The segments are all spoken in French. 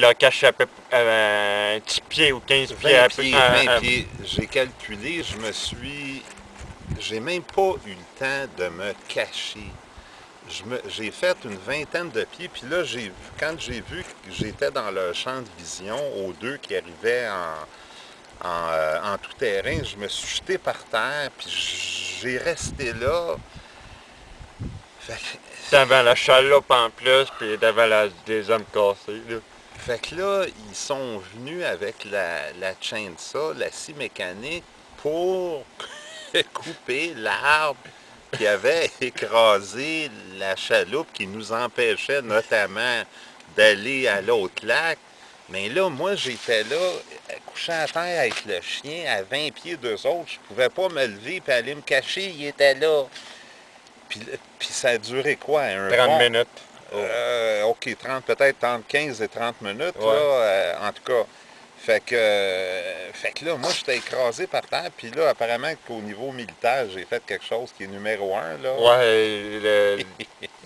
Il a caché à peu près 10 pieds ou 15 pieds. 20 pieds, 20 pieds. J'ai calculé, j'ai même pas eu le temps de me cacher. J'ai fait une vingtaine de pieds, puis là, quand j'ai vu que j'étais dans le champ de vision, aux deux qui arrivaient en tout terrain, je me suis jeté par terre, puis j'ai resté là. T'avais la chaloupe en plus, puis t'avais des hommes cassés, là. Fait que là, ils sont venus avec la chainsaw, la scie mécanique, pour couper l'arbre qui avait écrasé la chaloupe qui nous empêchait notamment d'aller à l'autre lac. Mais là, moi, j'étais là, couché à terre avec le chien à 20 pieds d'eux autres. Je pouvais pas me lever et aller me cacher, il était là. Puis ça a duré quoi? 30 minutes. OK, peut-être entre 15 et 30 minutes, ouais. Là, en tout cas. Fait que là, moi, j'étais écrasé par terre, puis là, apparemment qu'au niveau militaire, j'ai fait quelque chose qui est numéro 1, là. Ouais,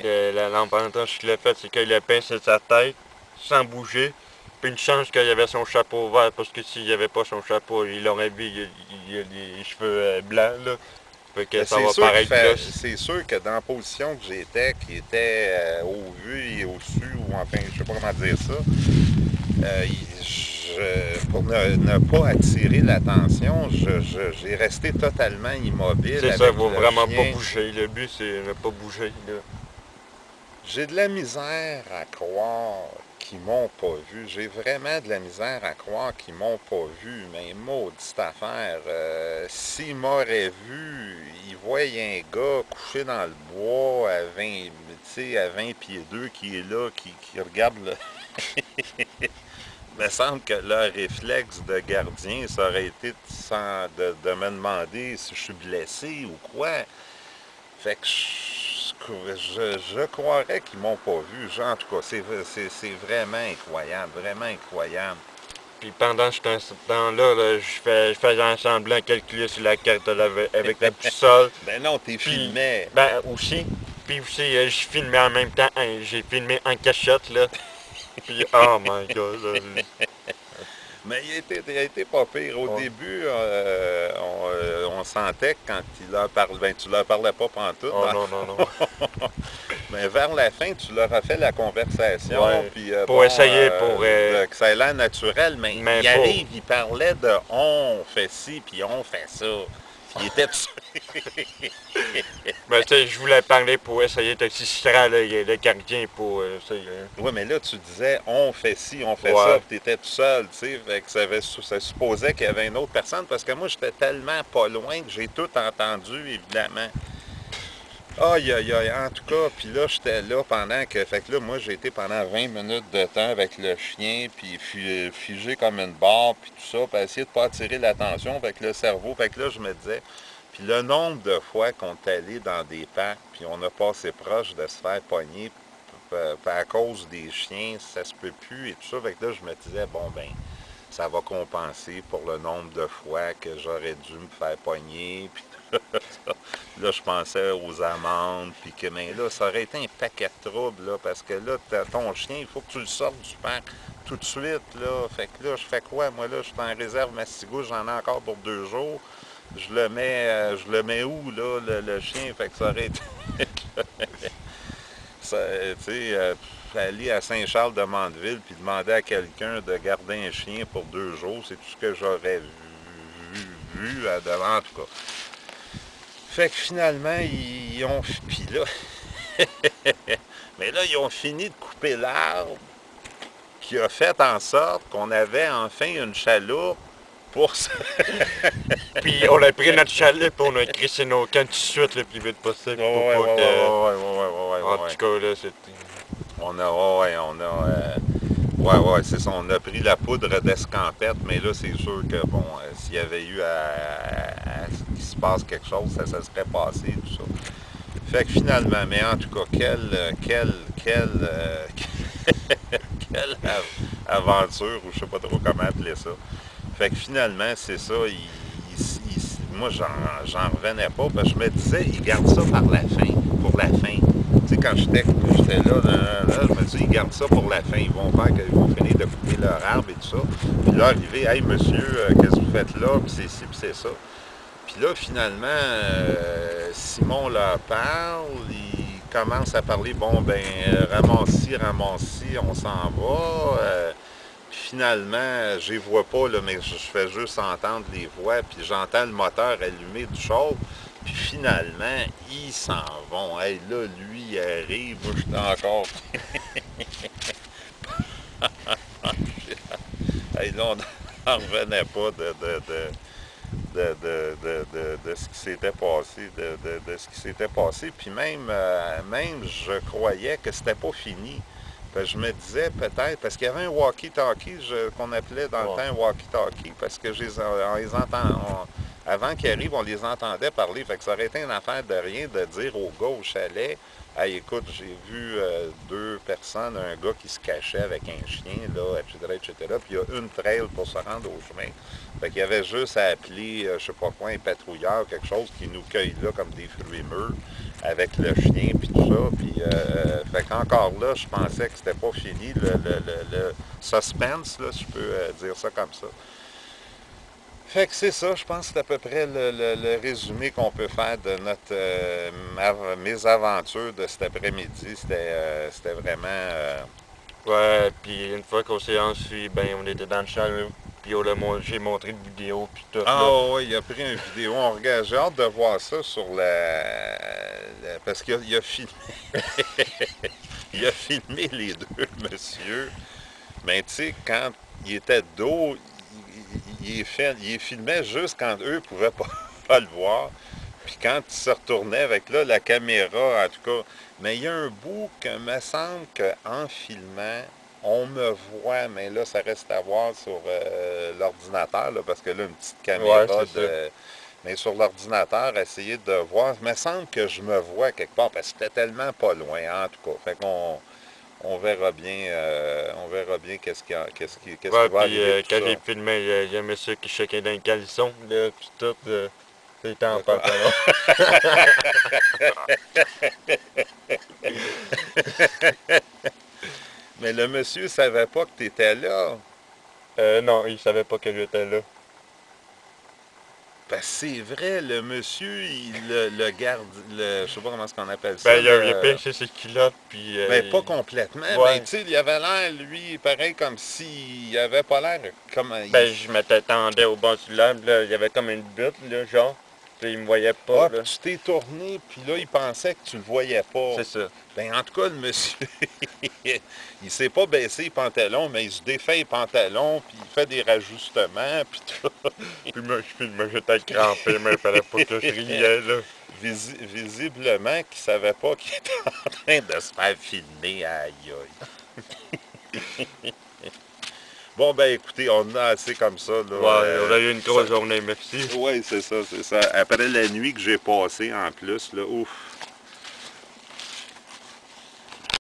la lampe ce qu'il a fait, c'est qu'il a pincé sa tête, sans bouger, puis une chance qu'il avait son chapeau vert, parce que s'il n'y avait pas son chapeau, il aurait vu, il a des cheveux blancs, là. Fait que ça va paraître là. C'est sûr que dans la position que j'étais, qui était au vu et au-dessus, ou enfin, je sais pas comment dire ça, pour ne pas attirer l'attention, j'ai resté totalement immobile. C'est ça, il ne faut vraiment pas bouger. Le but, c'est ne pas bouger. J'ai de la misère à croire qu'ils m'ont pas vu. J'ai vraiment de la misère à croire qu'ils m'ont pas vu. Mais maudite affaire, s'ils m'auraient vu, ils voyaient un gars couché dans le bois à 20 pieds 2 qui est là, qui regarde le... Il me semble que leur réflexe de gardien, ça aurait été de me demander si je suis blessé ou quoi. Fait que je croirais qu'ils m'ont pas vu. En tout cas, c'est vraiment incroyable, vraiment incroyable. Puis pendant ce temps-là, je faisais semblant de calculer sur la carte avec la boussole. Ben non, t'es filmé. Ben aussi. Puis aussi, je filmais en même temps. J'ai filmé en cachette, là. Puis, oh my God. Mais il a été pas pire. Au début, on sentait que quand il leur parlait, ben tu leur parlais pas pantoute. Oh, non. Mais vers la fin, tu leur as fait la conversation. Ouais, puis, pour essayer, que ça ait l'air naturel. Mais il arrive, il parlait de « on fait ci, puis on fait ça ». Il était ben, tu sais, je voulais parler pour essayer de distraire le gardien pour Oui, mais là, tu disais on fait ci, on fait ça, puis tu étais tout seul, tu sais. Fait que ça supposait qu'il y avait une autre personne, parce que moi, j'étais tellement pas loin que j'ai tout entendu, évidemment. Aïe, en tout cas, puis là, j'étais là pendant que... Fait que là, moi, j'ai été pendant 20 minutes de temps avec le chien, puis figé comme une barre, puis tout ça, puis essayer de pas attirer l'attention avec le cerveau. Fait que là, je me disais... Puis le nombre de fois qu'on est allé dans des parcs, puis on a passé proche de se faire pogner, à cause des chiens, ça se peut plus, et tout ça. Fait que là, je me disais, bon, ben, ça va compenser pour le nombre de fois que j'aurais dû me faire pogner, puis là, je pensais aux amendes, puis que, mais là, ça aurait été un paquet de troubles, là, parce que là, ton chien, il faut que tu le sortes du parc tout de suite, là. Fait que là, je fais quoi? Moi, là, je suis en réserve Mastigouche, j'en ai encore pour 2 jours. Je le mets où, là, le chien? Fait que ça aurait été... tu sais, aller à Saint-Charles-de-Mandeville, puis demander à quelqu'un de garder un chien pour 2 jours, c'est tout ce que j'aurais vu à devant, en tout cas. Fait que finalement, ils ont... Puis là... Mais là, ils ont fini de couper l'arbre qui a fait en sorte qu'on avait enfin une chaloupe pour ça. Puis on a pris notre chaloupe et on a crissé nos cannes tout de suite le plus vite possible. Ouais, en tout cas, là, c'était... Ouais, c'est ça. On a pris la poudre d'escampette, mais là, c'est sûr que, bon, s'il y avait eu qu'il se passe quelque chose, ça serait passé, tout ça. Fait que finalement, mais en tout cas, quelle aventure, ou je sais pas trop comment appeler ça. Fait que finalement, c'est ça, moi, j'en revenais pas, parce que je me disais, ils gardent ça par la fin, pour la fin. Tu sais, quand j'étais là, je me dis, ils gardent ça pour la fin, ils vont finir de couper arbre et tout ça. Puis là, arrivé, hey monsieur, qu'est-ce que vous faites là? Puis c'est ci, puis c'est ça. Puis là, finalement, Simon leur parle, il commence à parler, bon, ben, ramassis, on s'en va. Puis finalement, je les vois pas, là, mais je fais juste entendre les voix, puis j'entends le moteur allumé du char. Puis finalement, ils s'en vont. Hey, là, lui, il arrive, moi, j'étais encore... Hey, là, on n'en revenait pas de ce qui s'était passé, de ce qui s'était passé. Puis même, je croyais que c'était pas fini. Puis je me disais peut-être, parce qu'il y avait un walkie-talkie qu'on appelait dans le temps un walkie-talkie, parce que on les entend, avant qu'ils arrivent, on les entendait parler. Fait que ça aurait été une affaire de rien de dire au gars au chalet, hey, écoute, j'ai vu deux personnes, un gars qui se cachait avec un chien, là, etc. Puis il y a une trail pour se rendre au chemin. Fait qu'il y avait juste à appeler, je sais pas quoi, un patrouilleur, quelque chose qui nous cueille là comme des fruits mûrs avec le chien, puis tout ça. Puis, fait qu'encore là, je pensais que c'était pas fini, le suspense, là, si je peux dire ça comme ça. Fait que c'est ça, je pense que c'est à peu près le résumé qu'on peut faire de notre mésaventures de cet après-midi. C'était vraiment... Ouais, puis une fois qu'on s'est enfui, ben on était dans le champ, là, puis j'ai montré une vidéo, puis tout, Ah là. oui, il a pris une vidéo. J'ai hâte de voir ça sur parce qu'il a filmé... il a filmé les deux, monsieur. Mais tu sais, quand il était dos, il filmait juste quand eux ne pouvaient pas le voir. Puis quand il se retournait avec là, la caméra, en tout cas. Mais il y a un bout que me semble qu'en filmant, on me voit, mais là, ça reste à voir sur l'ordinateur, là, parce que là, une petite caméra Ouais, mais sur l'ordinateur, essayer de voir. Il me semble que je me vois quelque part, parce que c'était tellement pas loin, en tout cas. Fait qu'on on verra bien qu'est-ce qui ouais, va puis arriver de tout quand ça. j'ai filmé, il y a un monsieur qui checkait dans le caleçon, là, puis tout, c'était en De quoi? pantalon. Mais le monsieur savait pas que tu étais là. Non, il savait pas que j'étais là. Parce que c'est vrai, le monsieur, le garde, je sais pas comment est-ce qu'on appelle ça. Ben, il a pinché ses culottes, puis... Ben, pas complètement, mais ouais. tu sais, il avait l'air, lui, pareil comme s'il avait pas l'air comme... Ben, je m'attendais au bas du lab, là, il y avait comme une butte, là, genre. Puis il me voyait pas, Ah, là. puis tu t'es tourné, puis là, il pensait que tu le voyais pas. C'est ça. Ben, en tout cas, le monsieur, il s'est pas baissé les pantalons, mais il se défait les pantalons, puis il fait des rajustements, puis tout. Puis moi j'étais crampé, mais il fallait pas que je riais, là. Visiblement, qu'il savait pas qu'il était en train de se faire filmer, aïe aïe. Bon, ben écoutez, on en a assez comme ça, là. Ouais, on a eu une grosse journée, merci. Oui, c'est ça, c'est ça. Après la nuit que j'ai passée, en plus, là, ouf.